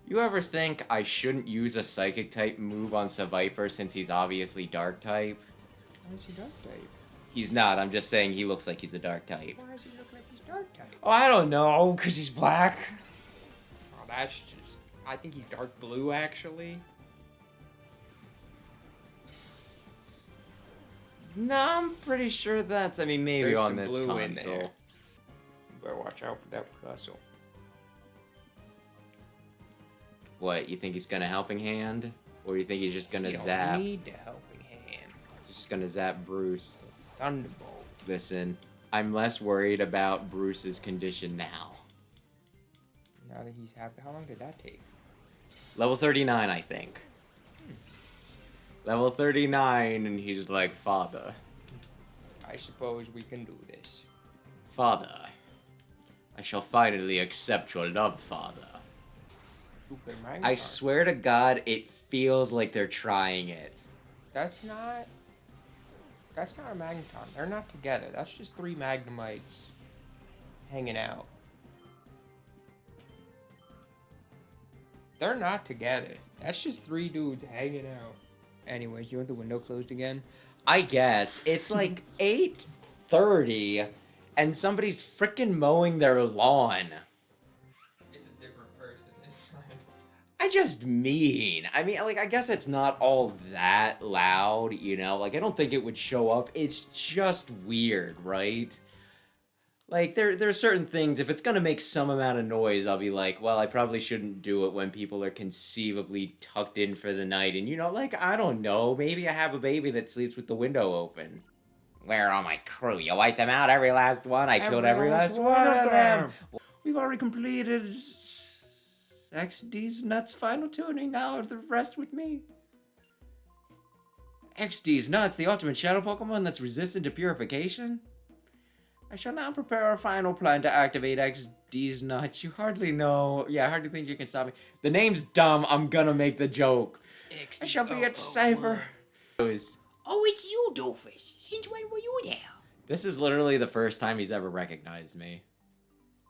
You ever think I shouldn't use a psychic type move on Seviper since he's obviously dark type? Why is he dark type? He's not, I'm just saying he looks like he's a dark type. Why does he look like he's dark type? Oh, I don't know, because he's black. Oh, that's just... I think he's dark blue, actually. No, I'm pretty sure that's, I mean, maybe There's on some this blue console. in there. You better watch out for that Russell. What, you think he's gonna helping hand? Or you think he's just gonna You don't zap? need the helping hand. Just gonna zap Bruce. Thunderbolt. Listen, I'm less worried about Bruce's condition now. Now that he's happy, how long did that take? Level 39, I think. Level 39, and he's like, Father. I suppose we can do this. Father. I shall finally accept your love, Father. Super Mario I Kart. swear to God, it feels like they're trying it. That's not a Magneton. They're not together. That's just three Magnemites hanging out. They're not together. That's just three dudes hanging out. Anyways, you want the window closed again? I guess. It's like 8:30, and somebody's freaking mowing their lawn. It's a different person this time. I just mean. I mean, like, I guess it's not all that loud, you know? Like, I don't think it would show up. It's just weird, right? Like, there's certain things, if it's gonna make some amount of noise, I'll be like, well, I probably shouldn't do it when people are conceivably tucked in for the night. And, you know, like, I don't know, maybe I have a baby that sleeps with the window open. Where are all my crew? You wiped them out, every last one? I killed every last one of them! We've already completed XD's Nuts final tuning, now the rest with me. XD's Nuts, the ultimate shadow Pokemon that's resistant to purification? I shall now prepare a final plan to activate XD's Nuts. You hardly know. Yeah, I hardly think you can stop me. The name's dumb. I'm gonna make the joke. I shall be at Cypher. Oh, it's you, Doofus. Since when were you there? This is literally the first time he's ever recognized me.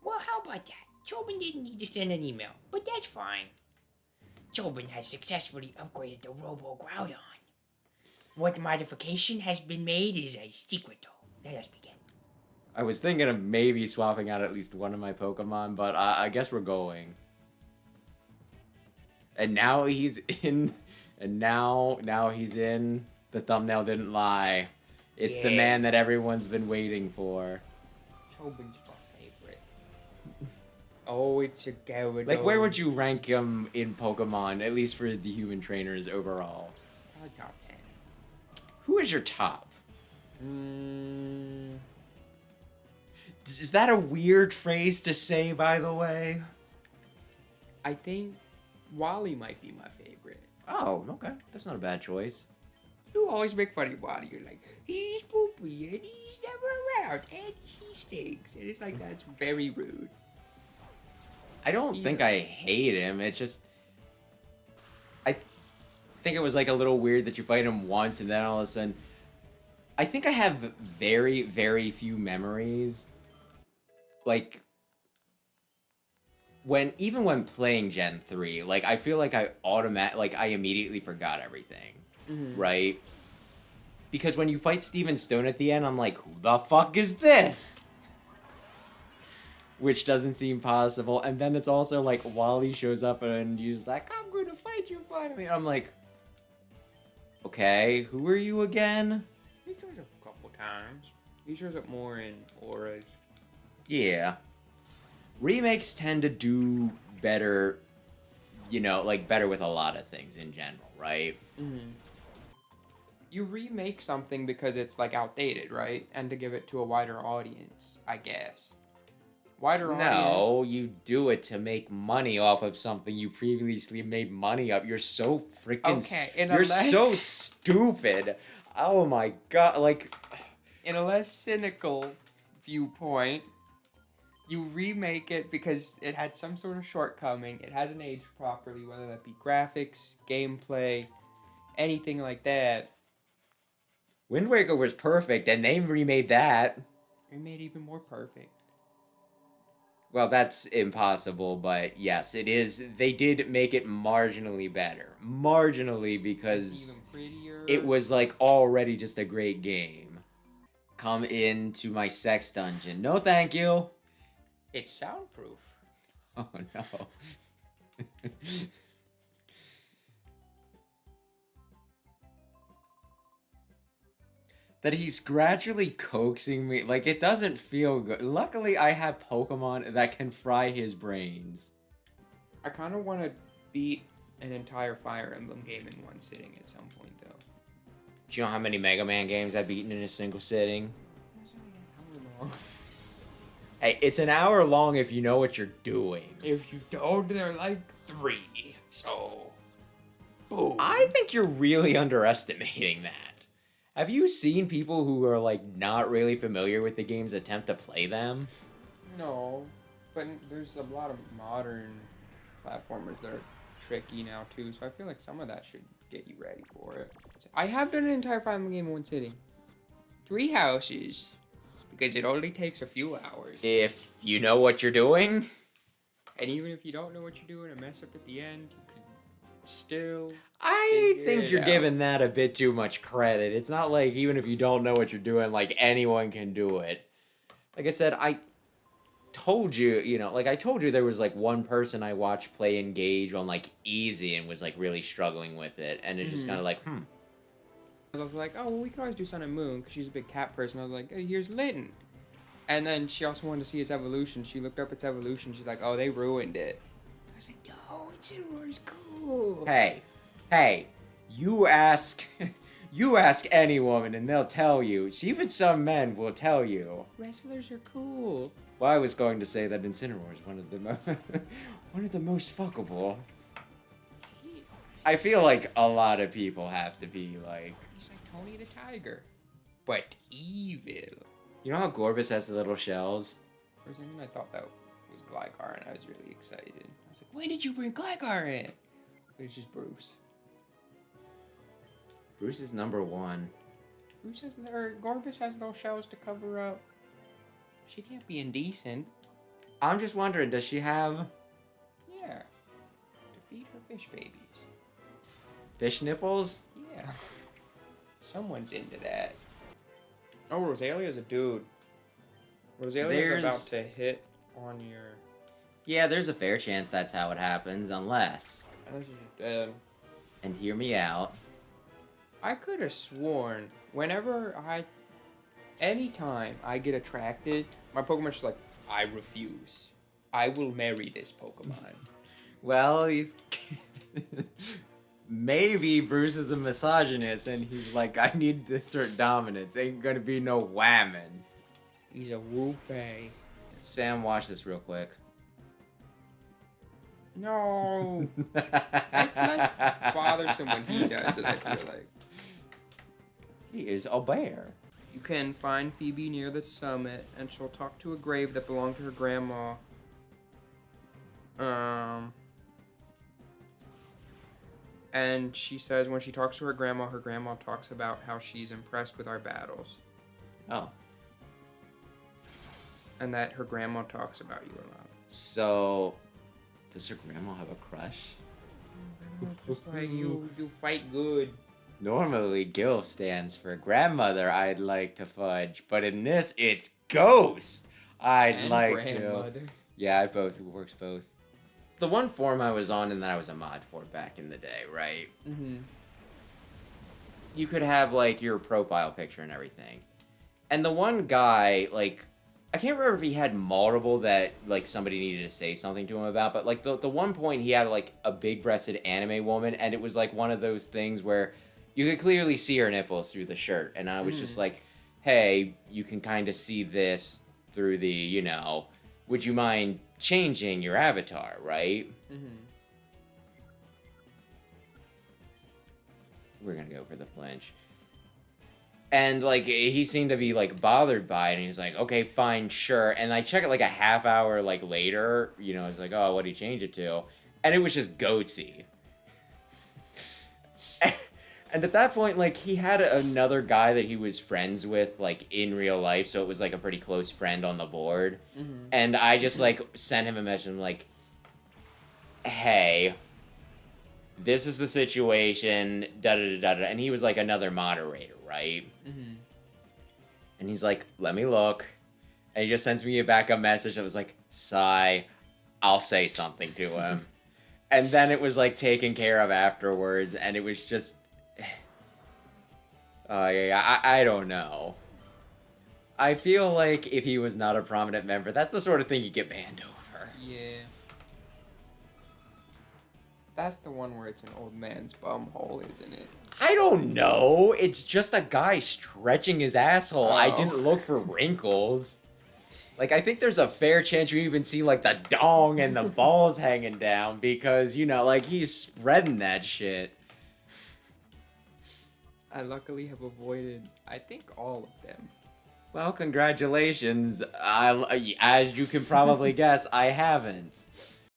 Well, how about that? Chobin didn't need to send an email, but that's fine. Chobin has successfully upgraded the Robo Groudon. What modification has been made is a secret, though. Let us begin. I was thinking of maybe swapping out at least one of my Pokemon, but I guess we're going. And now he's in. And now he's in. The thumbnail didn't lie. It's the Yeah. man that everyone's been waiting for. Chobin's my favorite. Oh, it's a Gyarados. Like, where would you rank him in Pokemon, at least for the human trainers overall? Probably top 10. Who is your top? Is that a weird phrase to say, by the way? I think Wally might be my favorite. Oh, okay. That's not a bad choice. You always make fun of Wally. You're like, he's poopy and he's never around and he stinks. And it's like, that's very rude. I don't think I hate him. It's just... I think it was like a little weird that you fight him once and then all of a sudden... I think I have very, very few memories. Like... Even when playing Gen 3, like, I feel like I immediately forgot everything. Right? Because when you fight Steven Stone at the end, I'm like, who the fuck is this? Which doesn't seem possible. And then it's also like, Wally shows up and he's like, I'm going to fight you finally. And I'm like, okay, who are you again? He shows up a couple times. He shows up more in auras. Yeah. Remakes tend to do better, you know, like better with a lot of things in general, right? You remake something because it's like outdated, right? And to give it to a wider audience, I guess. Wider audience. No, you do it to make money off of something you previously made money of. You're so freaking... Okay, you're so stupid. Oh my god, like... In a less cynical viewpoint, you remake it because it had some sort of shortcoming. It hasn't aged properly, whether that be graphics, gameplay, anything like that. Wind Waker was perfect, and they remade that. Remade even more perfect. Well, that's impossible, but yes, it is. They did make it marginally better. Marginally, It's because even prettier. it was like already just a great game. Come into my sex dungeon. No, thank you. It's soundproof. Oh no. That he's gradually coaxing me. Like, it doesn't feel good. Luckily, I have Pokemon that can fry his brains. I kind of want to beat an entire Fire Emblem game in one sitting at some point, though. Do you know how many Mega Man games I've beaten in a single sitting? It's only an hour long. Hey, it's an hour long if you know what you're doing. If you don't, they're like 3. So, boom. I think you're really underestimating that. Have you seen people who are like not really familiar with the games attempt to play them? No, but there's a lot of modern platformers that are tricky now too. So I feel like some of that should get you ready for it. I have done an entire Fire Emblem game in one sitting. 3 houses, because it only takes a few hours. If you know what you're doing. And even if you don't know what you're doing and mess up at the end, you can still. I Figure think it you're out. giving that a bit too much credit. It's not like even if you don't know what you're doing, like anyone can do it. Like I said, I told you, like I told you there was like one person I watched play Engage on like easy and was like really struggling with it. And it's just kind of like, I was like, oh, well, we could always do Sun and Moon because she's a big cat person. I was like, hey, here's Linton. And then she also wanted to see its evolution. She looked up its evolution. She's like, oh, they ruined it. I was like, no, it's cool. Hey, you ask, you ask any woman and they'll tell you. Even some men will tell you. Wrestlers are cool. Well, I was going to say that Incineroar is one of the one of the most fuckable. I feel like a lot of people have to be like. He's like Tony the Tiger, but evil. You know how Gorbis has the little shells? For a second, I thought that was Gligar, and I was really excited. I was like, why did you bring Gligar in? But it's just Bruce. Bruce is number 1. Bruce has, or Gorbis has no shells to cover up. She can't be indecent. I'm just wondering, does she have Yeah. To feed her fish babies. fish nipples? Yeah. Someone's into that. Oh, Rosalia's a dude. Rosalia's about to hit on your... Yeah, there's a fair chance that's how it happens, unless. And hear me out. I could have sworn anytime I get attracted, my Pokemon's just like, I refuse. I will marry this Pokemon. Well, he's. Maybe Bruce is a misogynist and he's like, I need to assert dominance. Ain't gonna be no whammon. He's a Woofei. Sam, watch this real quick. No. It's less bothersome when he does it, I feel like. He is a bear. You can find Phoebe near the summit, and she'll talk to a grave that belonged to her grandma. And she says when she talks to her grandma talks about how she's impressed with our battles. Oh. And that her grandma talks about you a lot. So, does her grandma have a crush? Just like you fight good. Normally, Gale stands for grandmother, I'd like to fudge. But in this, it's ghost. I'd And like grandmother. to. Yeah, it works both. The one form I was on and that I was a mod for back in the day, right? Mm-hmm. You could have, like, your profile picture and everything. And the one guy, like, I can't remember if he had multiple that, like, somebody needed to say something to him about, but, like, the one point he had, like, a big-breasted anime woman, and it was, like, one of those things where you could clearly see her nipples through the shirt, and I was just like, hey, you can kind of see this through the, would you mind changing your avatar, right? Mm-hmm. We're gonna go for the flinch. And, like, he seemed to be, like, bothered by it, and he's like, okay, fine, sure. And I check it, like, a half hour, like, later, it's like, oh, what'd he change it to? And it was just Goatsy. And at that point, like, he had another guy that he was friends with, like, in real life, so it was, like, a pretty close friend on the board. Mm-hmm. And I just, like, sent him a message, I'm like, hey, this is the situation, da-da-da-da-da. And he was, like, another moderator, right? Mm-hmm. And he's like, let me look. And he just sends me back a message that was like, sigh, I'll say something to him. And then it was, like, taken care of afterwards, and it was just... yeah, I don't know. I feel like if he was not a prominent member, that's the sort of thing you get banned over. Yeah. That's the one where it's an old man's bum hole, isn't it? I don't know. It's just a guy stretching his asshole. I Oh. didn't look for wrinkles. Like, I think there's a fair chance you even see, like, the dong and the balls hanging down because, you know, like, he's spreading that shit. I luckily have avoided, I think, all of them. Well, congratulations. As you can probably guess, I haven't.